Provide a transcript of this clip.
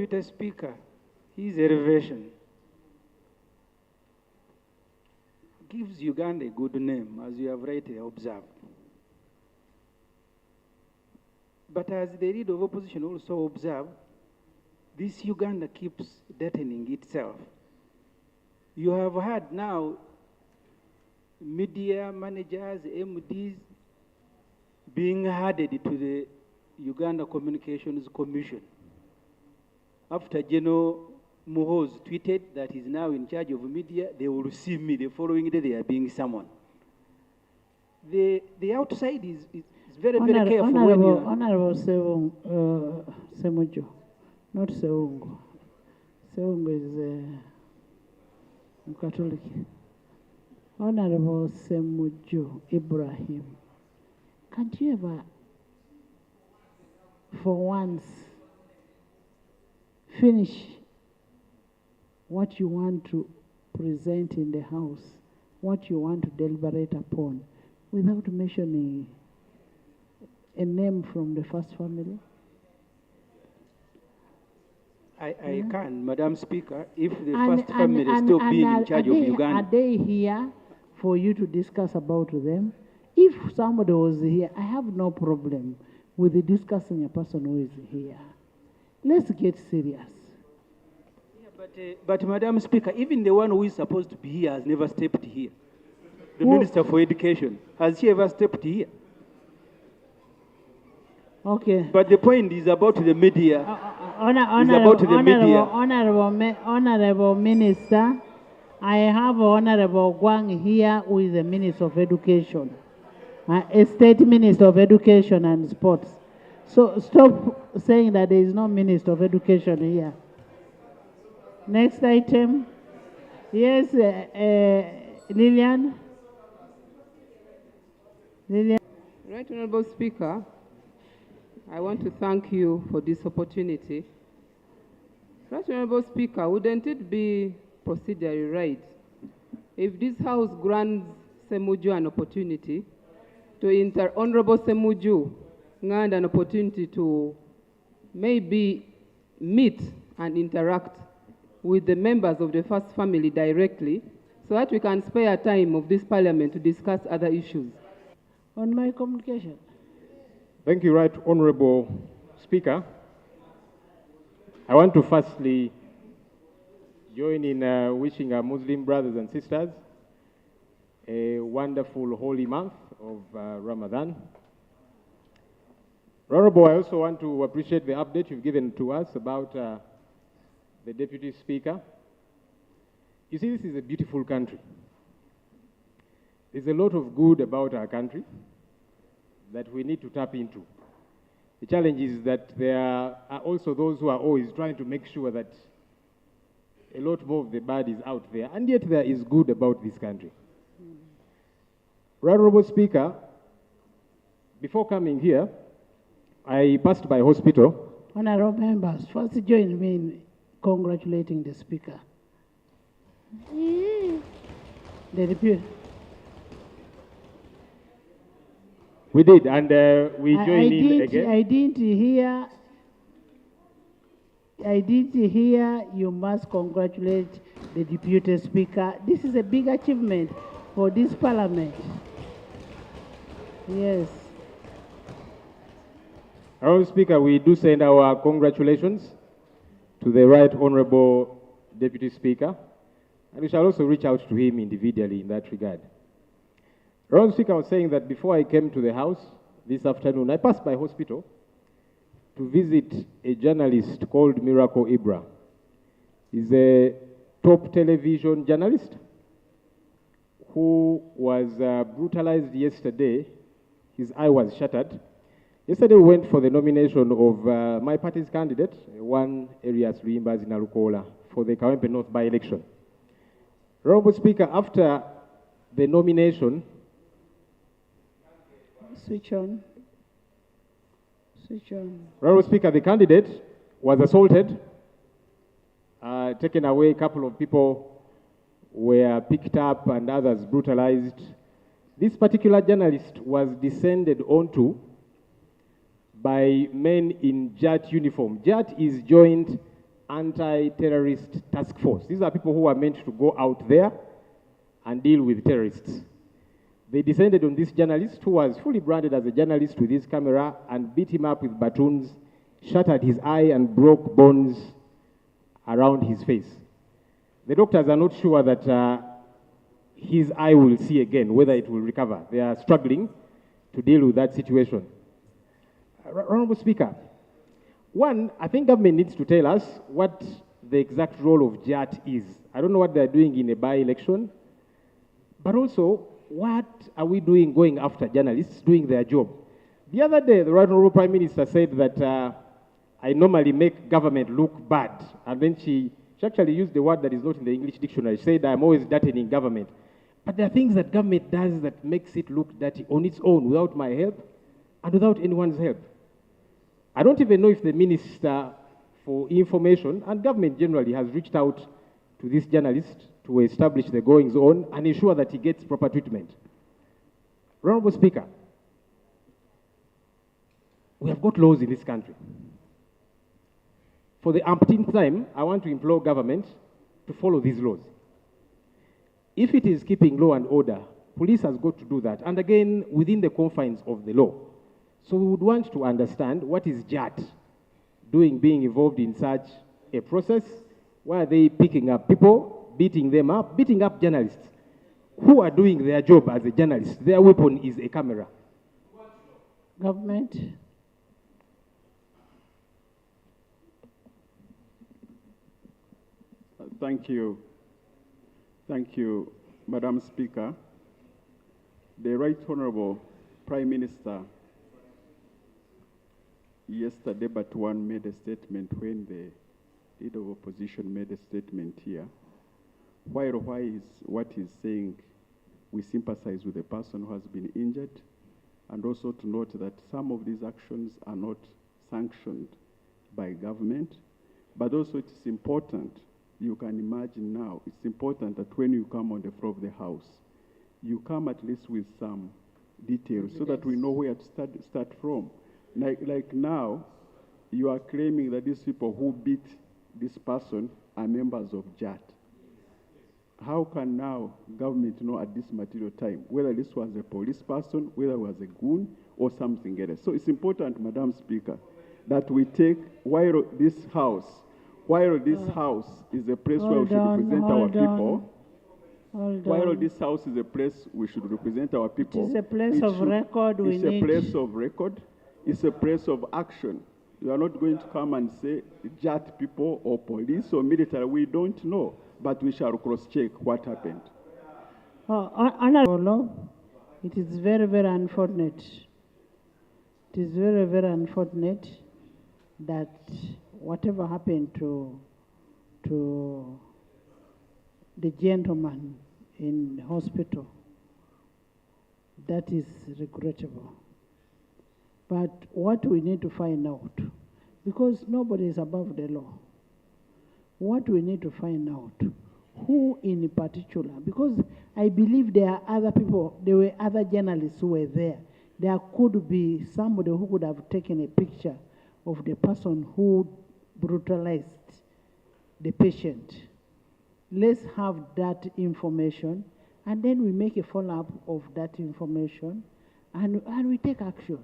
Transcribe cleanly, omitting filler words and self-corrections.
Deputy Speaker, his elevation gives Uganda a good name, as you have rightly observed. But as the leader of opposition also observed, this Uganda keeps deadening itself. You have had now media managers, MDs, being added to the Uganda Communications Commission. After General Muhoz tweeted that he's now in charge of media, they will see me. The following day, they are being summoned. The outside is very, very careful. Honorable Ssemujju, not Seungu. Seungu is Catholic. Honorable Ssemujju Ibrahim, can't you ever, for once, finish what you want to present in the House, what you want to deliberate upon, without mentioning a name from the first family? I can, Madam Speaker, if the first family is still being in charge of Uganda. Are they here for you to discuss about them? If somebody was here, I have no problem with discussing a person who is here. Let's get serious. Yeah, but Madam Speaker, even the one who is supposed to be here has never stepped here. The Minister for Education, has she ever stepped here? Okay. But the point is about the media. Honorable Minister, I have Honorable Gwang here, who is the Minister of Education, a State Minister of Education and Sports. So stop saying that there is no Minister of Education here. Next item. Yes, Lillian. Right, Honorable Speaker, I want to thank you for this opportunity. Right, Honorable Speaker, wouldn't it be procedurally right if this House grants Ssemujju an opportunity to Honorable Ssemujju Nganda an opportunity to maybe meet and interact with the members of the first family directly, so that we can spare time of this Parliament to discuss other issues? On my communication. Thank you, Right Honorable Speaker. I want to firstly join in wishing our Muslim brothers and sisters a wonderful holy month of Ramadan. Honorable, I also want to appreciate the update you've given to us about the Deputy Speaker. You see, this is a beautiful country. There's a lot of good about our country that we need to tap into. The challenge is that there are also those who are always trying to make sure that a lot more of the bad is out there, and yet there is good about this country. Honorable Speaker, before coming here, I passed by hospital. Honorable members, first join me in congratulating the Speaker. The deputy. We did, and we joined in again. I didn't hear you must congratulate the Deputy Speaker. This is a big achievement for this Parliament. Yes. Honorable Speaker, we do send our congratulations to the Right Honorable Deputy Speaker, and we shall also reach out to him individually in that regard. Honorable Speaker, I was saying that before I came to the House this afternoon, I passed by hospital to visit a journalist called Miracle Ibra. He's a top television journalist who was brutalized yesterday. His eye was shattered. Yesterday we went for the nomination of my party's candidate, one Arias Luimba Zinalukola, for the Kawempe North by-election. Honorable Speaker, after the nomination, Switch on. Switch on. Honorable Speaker, the candidate was assaulted, taken away. A couple of people were picked up and others brutalized. This particular journalist was descended onto by men in JAT uniform. JAT is Joint anti-terrorist task force. These are people who are meant to go out there and deal with terrorists. They descended on this journalist who was fully branded as a journalist with his camera and beat him up with batons, shattered his eye and broke bones around his face. The doctors are not sure that his eye will see again, whether it will recover. They are struggling to deal with that situation. Honorable Speaker, one, I think government needs to tell us what the exact role of JAT is. I don't know what they're doing in a by-election, but also, what are we doing going after journalists doing their job? The other day, the Right Honorable Prime Minister said that I normally make government look bad. And then she actually used the word that is not in the English dictionary. She said, I'm always dirtying government. But there are things that government does that makes it look dirty on its own without my help and without anyone's help. I don't even know if the Minister for Information and government generally has reached out to this journalist to establish the goings on and ensure that he gets proper treatment. Honorable Speaker, we have got laws in this country. For the umpteenth time, I want to implore government to follow these laws. If it is keeping law and order, police has got to do that, and again, within the confines of the law. So we would want to understand what is JAT doing, being involved in such a process. Why are they picking up people, beating them up, beating up journalists who are doing their job as a journalist? Their weapon is a camera. Government. Thank you. Thank you, Madam Speaker. The Right Honorable Prime Minister yesterday but one made a statement when the Leader of Opposition made a statement here. While what he's saying, we sympathize with the person who has been injured, and also to note that some of these actions are not sanctioned by government, but also it's important, you can imagine now, it's important that when you come on the floor of the House, you come at least with some details so that we know where to start from. Like now, you are claiming that these people who beat this person are members of JAT. How can now government know at this material time whether this was a police person, whether it was a goon, or something else? So it's important, Madam Speaker, that we take, while this House is a place where we should represent our people, while this House is a place we should represent our people, it is a place of record. It's a place of record. It's a place of action. You are not going to come and say JAT people or police or military. We don't know, but we shall cross-check what happened. Honorable, it is very, very unfortunate. It is very, very unfortunate that whatever happened to the gentleman in the hospital, that is regrettable. But what we need to find out, because nobody is above the law, what we need to find out, who in particular, because I believe there are other people, there were other journalists who were there. There could be somebody who could have taken a picture of the person who brutalized the patient. Let's have that information, and then we make a follow-up of that information, and we take action.